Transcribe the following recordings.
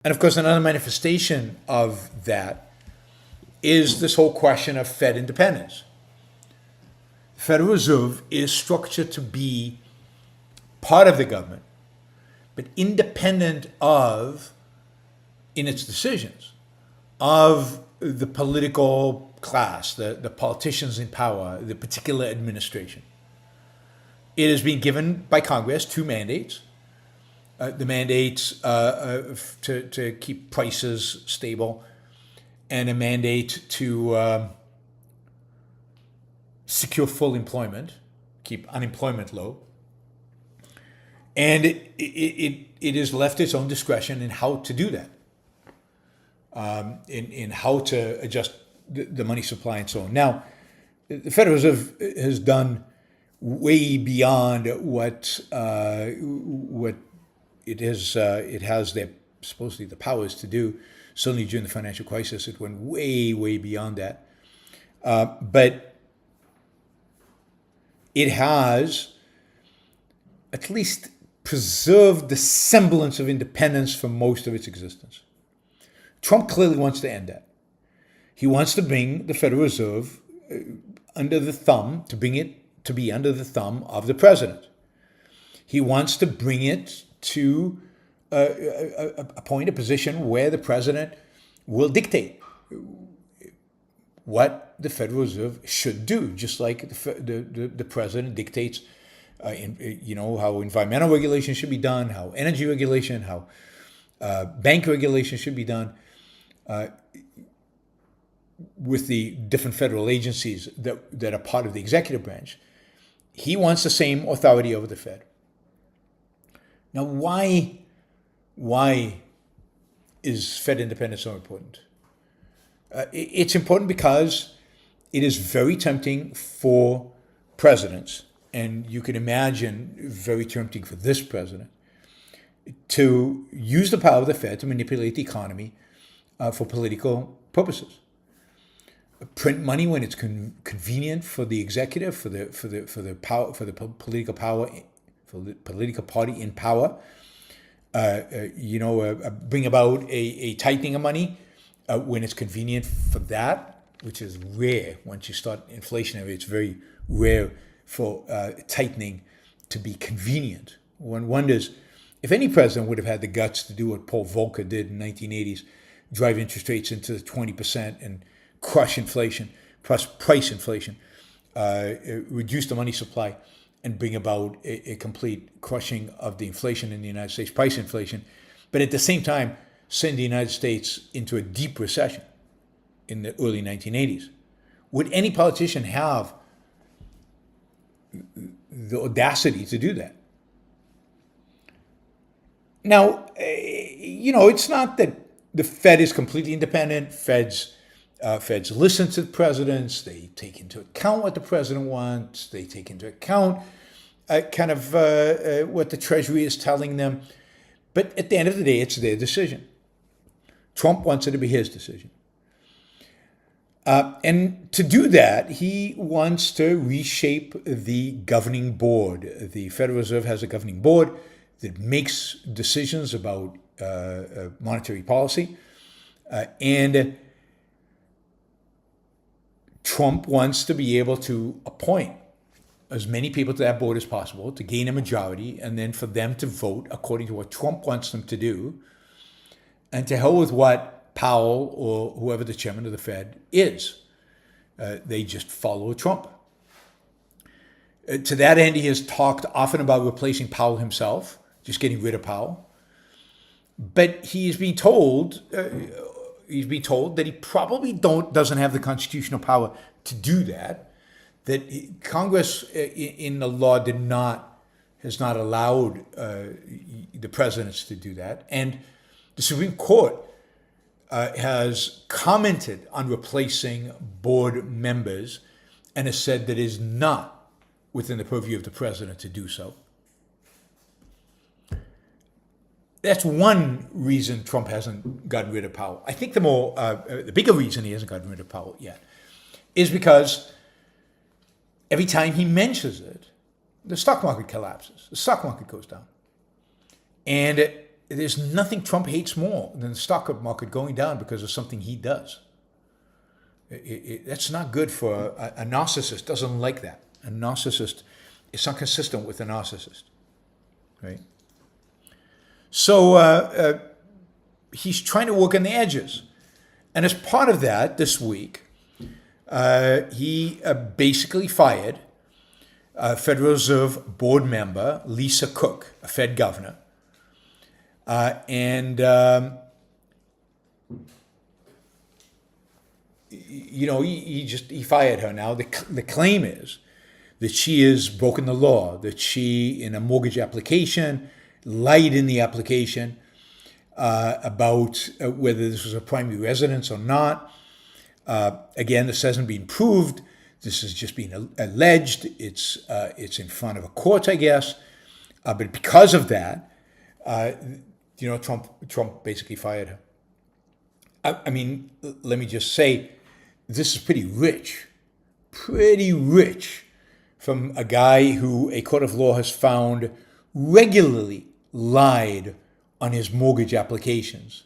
And of course, another manifestation of that is this whole question of Fed independence. The Federal Reserve is structured to be part of the government, but independent of, in its decisions, of the political class, the politicians in power, the particular administration. It has been given by Congress two mandates. The mandates to keep prices stable, and a mandate to secure full employment, keep unemployment low. And it is left its own discretion in how to do that, in how to adjust the money supply and so on. Now, the Federal Reserve has done way beyond what it has supposedly the powers to do. Certainly during the financial crisis, it went way, way beyond that. But it has at least preserved the semblance of independence for most of its existence. Trump clearly wants to end that. He wants to bring the Federal Reserve under the thumb, to bring it to be under the thumb of the president. He wants to bring it to a point, a position where the president will dictate what the Federal Reserve should do, just like the president dictates, how environmental regulation should be done, how energy regulation, how bank regulation should be done, with the different federal agencies that are part of the executive branch. He wants the same authority over the Fed. Now, why is Fed independence so important? It's important because it is very tempting for presidents, and you can imagine very tempting for this president, to use the power of the Fed to manipulate the economy for political purposes. Print money when it's convenient for the executive, for the political power, for the political party in power. Bring about a tightening of money when it's convenient for that, which is rare. Once you start inflationary, it's very rare for tightening to be convenient. One wonders if any president would have had the guts to do what Paul Volcker did in the 1980s, drive interest rates into the 20% and crush inflation, plus price inflation, reduce the money supply, and bring about a complete crushing of the inflation in the United States, price inflation, but at the same time send the United States into a deep recession in the early 1980s. Would any politician have the audacity to do that? Now, it's not that the Fed is completely independent. Feds listen to the presidents. They take into account what the president wants. They take into account what the Treasury is telling them. But at the end of the day, it's their decision. Trump wants it to be his decision. And to do that, he wants to reshape the governing board. The Federal Reserve has a governing board that makes decisions about monetary policy. And Trump wants to be able to appoint as many people to that board as possible to gain a majority, and then for them to vote according to what Trump wants them to do, and to hell with what Powell or whoever the chairman of the Fed is. They just follow Trump. To that end, he has talked often about replacing Powell himself, just getting rid of Powell. But he's been told that he probably doesn't have the constitutional power to do that. That Congress, in the law, has not allowed the presidents to do that, and the Supreme Court has commented on replacing board members, and has said that it is not within the purview of the president to do so. That's one reason Trump hasn't gotten rid of Powell. I think the bigger reason he hasn't gotten rid of Powell yet is because every time he mentions it, the stock market collapses. The stock market goes down. And there's nothing Trump hates more than the stock market going down because of something he does. That's not good for a narcissist. Doesn't like that. A narcissist, it's not consistent with a narcissist, right? So he's trying to work on the edges. And as part of that, this week, he basically fired Federal Reserve board member Lisa Cook, a Fed governor. He fired her. Now the claim is that she has broken the law, that she, in a mortgage application, lied in the application about whether this was a primary residence or not. Again, this hasn't been proved. This is just being alleged. It's in front of a court, I guess. But because of that, Trump basically fired her. I mean, let me just say, this is pretty rich from a guy who a court of law has found regularly lied on his mortgage applications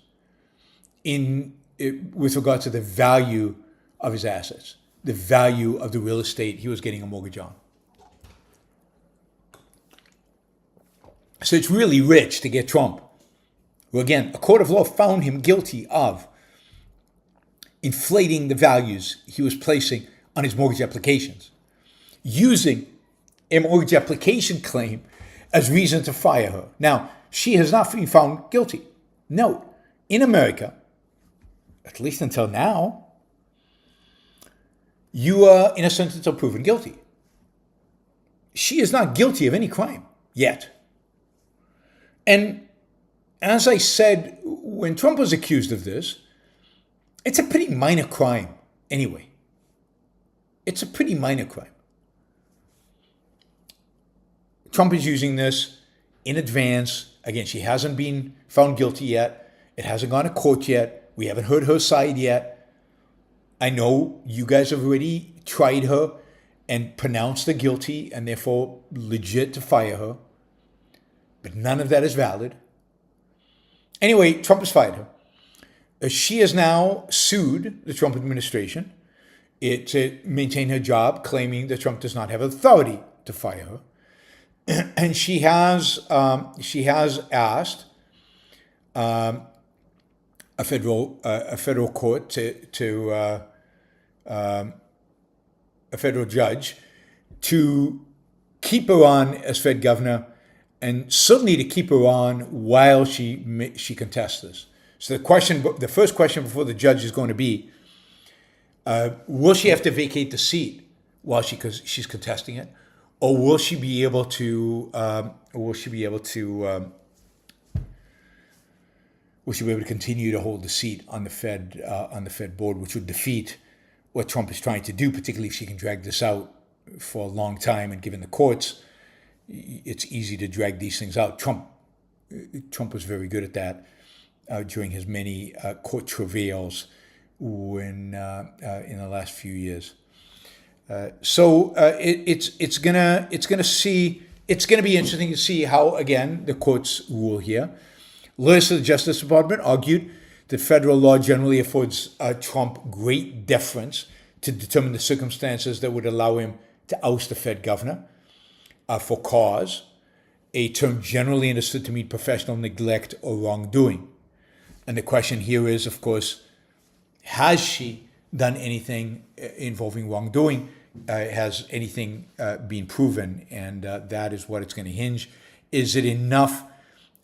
with regard to the value of his assets, the value of the real estate he was getting a mortgage on. So it's really rich to get Trump, who, again, a court of law found him guilty of inflating the values he was placing on his mortgage applications, using a mortgage application claim as reason to fire her. Now, she has not been found guilty. Note, in America, at least until now, you are innocent until proven guilty. She is not guilty of any crime yet. And as I said, when Trump was accused of this, it's a pretty minor crime anyway. It's a pretty minor crime. Trump is using this in advance. Again, she hasn't been found guilty yet. It hasn't gone to court yet. We haven't heard her side yet. I know you guys have already tried her and pronounced her guilty and therefore legit to fire her. But none of that is valid. Anyway, Trump has fired her. She has now sued the Trump administration to maintain her job, claiming that Trump does not have authority to fire her. And she has asked a federal court a federal judge to keep her on as Fed governor, and certainly to keep her on while she contests this. So the first question before the judge is going to be, will she have to vacate the seat while she's contesting it, or will she be able to continue to hold the seat on the Fed board, which would defeat what Trump is trying to do, particularly if she can drag this out for a long time. And given the courts, it's easy to drag these things out. Trump was very good at that during his many court travails in the last few years. So it's gonna be interesting to see how, again, the courts rule here. Lawyers to the Justice Department argued that federal law generally affords Trump great deference to determine the circumstances that would allow him to oust the Fed governor for cause, a term generally understood to mean professional neglect or wrongdoing. And the question here is, of course, has she done anything involving wrongdoing? Has anything been proven? And that is what it's going to hinge. Is it enough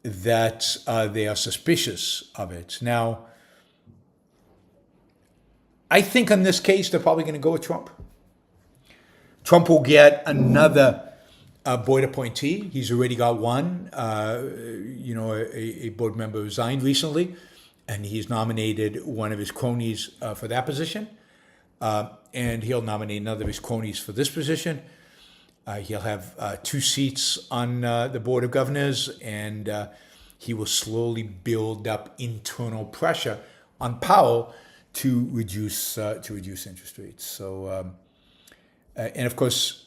that they are suspicious of it? Now, I think in this case, they're probably going to go with Trump. Trump will get another board appointee. He's already got one. A board member resigned recently, and he's nominated one of his cronies for that position. And he'll nominate another of his cronies for this position. He'll have 2 seats on the Board of Governors, and he will slowly build up internal pressure on Powell to reduce interest rates. So, and of course,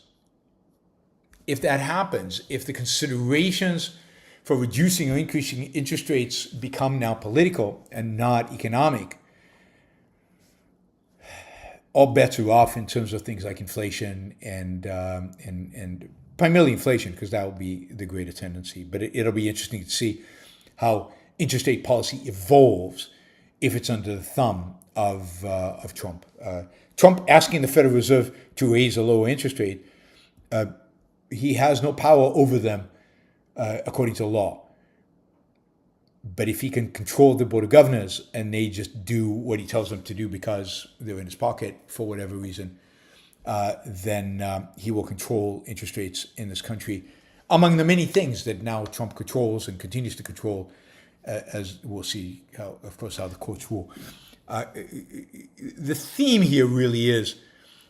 if that happens, if the considerations for reducing or increasing interest rates become now political and not economic, all bets are off in terms of things like inflation and primarily inflation, because that will be the greater tendency. But it'll be interesting to see how interest rate policy evolves if it's under the thumb of Trump. Trump asking the Federal Reserve to raise a lower interest rate, he has no power over them according to law. But if he can control the Board of Governors and they just do what he tells them to do because they're in his pocket for whatever reason, then he will control interest rates in this country, among the many things that now Trump controls and continues to control, as we'll see, how the courts rule. The theme here really is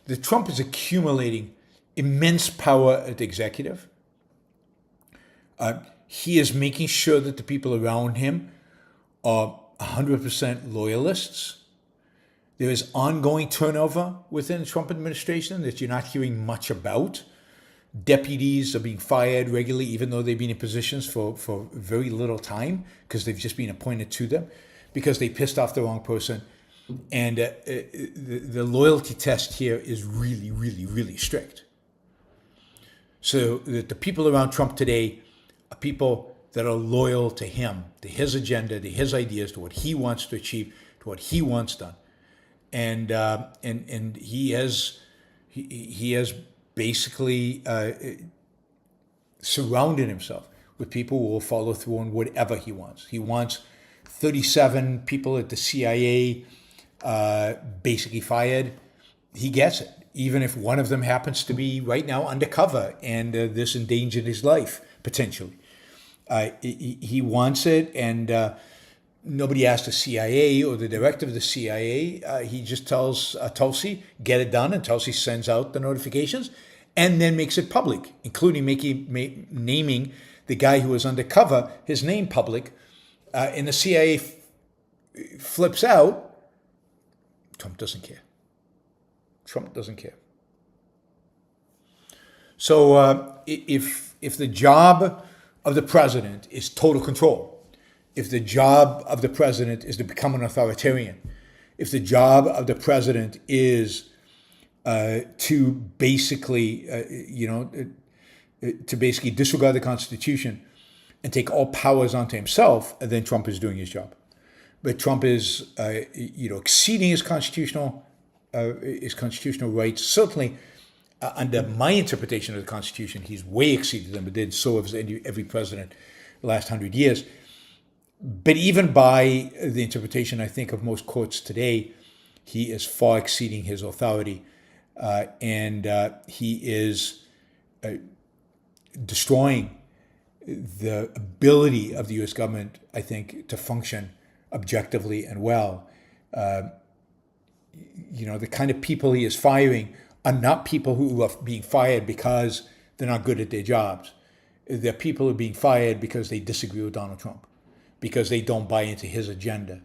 that Trump is accumulating immense power at the executive. He is making sure that the people around him are 100% loyalists. There is ongoing turnover within the Trump administration that you're not hearing much about. Deputies are being fired regularly, even though they've been in positions for very little time, because they've just been appointed to them, because they pissed off the wrong person. And the loyalty test here is really, really, really strict. So that the people around Trump today are people that are loyal to him, to his agenda, to his ideas, to what he wants to achieve, to what he wants done. And he has basically surrounded himself with people who will follow through on whatever he wants. He wants 37 people at the CIA basically fired. He gets it, even if one of them happens to be right now undercover and this endangered his life potentially. He wants it, and nobody asked the CIA or the director of the CIA. He just tells Tulsi, get it done, and Tulsi sends out the notifications and then makes it public, including naming the guy who was undercover, his name public, and the CIA flips out. Trump doesn't care. Trump doesn't care. So if the job of the president is total control, if the job of the president is to become an authoritarian, if the job of the president is to basically, disregard the Constitution and take all powers onto himself, then Trump is doing his job. But Trump is, exceeding his constitutional rights. Certainly, under my interpretation of the Constitution, he's way exceeded them, but then so has every president the last 100 years. But even by the interpretation, I think, of most courts today, he is far exceeding his authority, and he is destroying the ability of the U.S. government, I think, to function objectively and well. The kind of people he is firing are not people who are being fired because they're not good at their jobs. They're people who are being fired because they disagree with Donald Trump, because they don't buy into his agenda,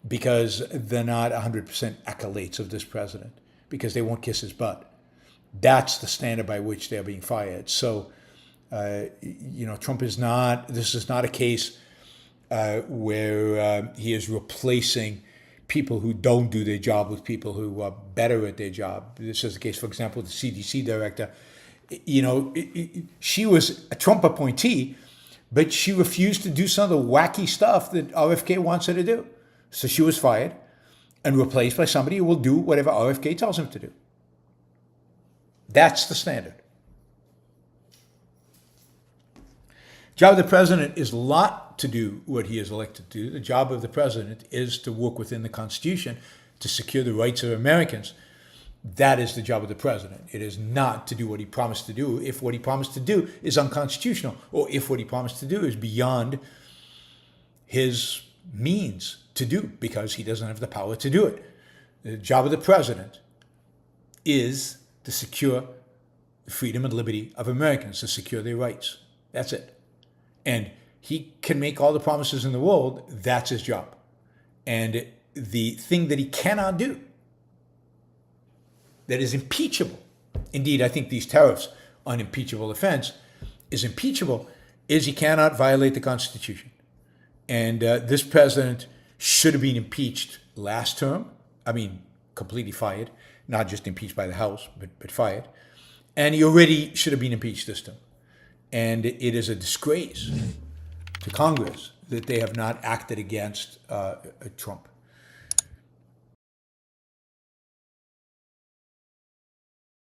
because they're not 100% acolytes of this president, because they won't kiss his butt. That's the standard by which they're being fired. So, Trump is not, this is not a case where he is replacing people who don't do their job with people who are better at their job. This is the case, for example, the CDC director. She was a Trump appointee, but she refused to do some of the wacky stuff that RFK wants her to do. So she was fired and replaced by somebody who will do whatever RFK tells him to do. That's the standard. Job of the president is not to do what he is elected to do. The job of the president is to work within the Constitution to secure the rights of Americans. That is the job of the president. It is not to do what he promised to do if what he promised to do is unconstitutional, or if what he promised to do is beyond his means to do, because he doesn't have the power to do it. The job of the president is to secure the freedom and liberty of Americans, to secure their rights. That's it. And he can make all the promises in the world. That's his job. And the thing that he cannot do, that is impeachable, indeed, I think these tariffs on impeachable offense is impeachable, is he cannot violate the Constitution. And this president should have been impeached last term. I mean, completely fired, not just impeached by the House, but fired. And he already should have been impeached this term. And it is a disgrace to Congress that they have not acted against Trump.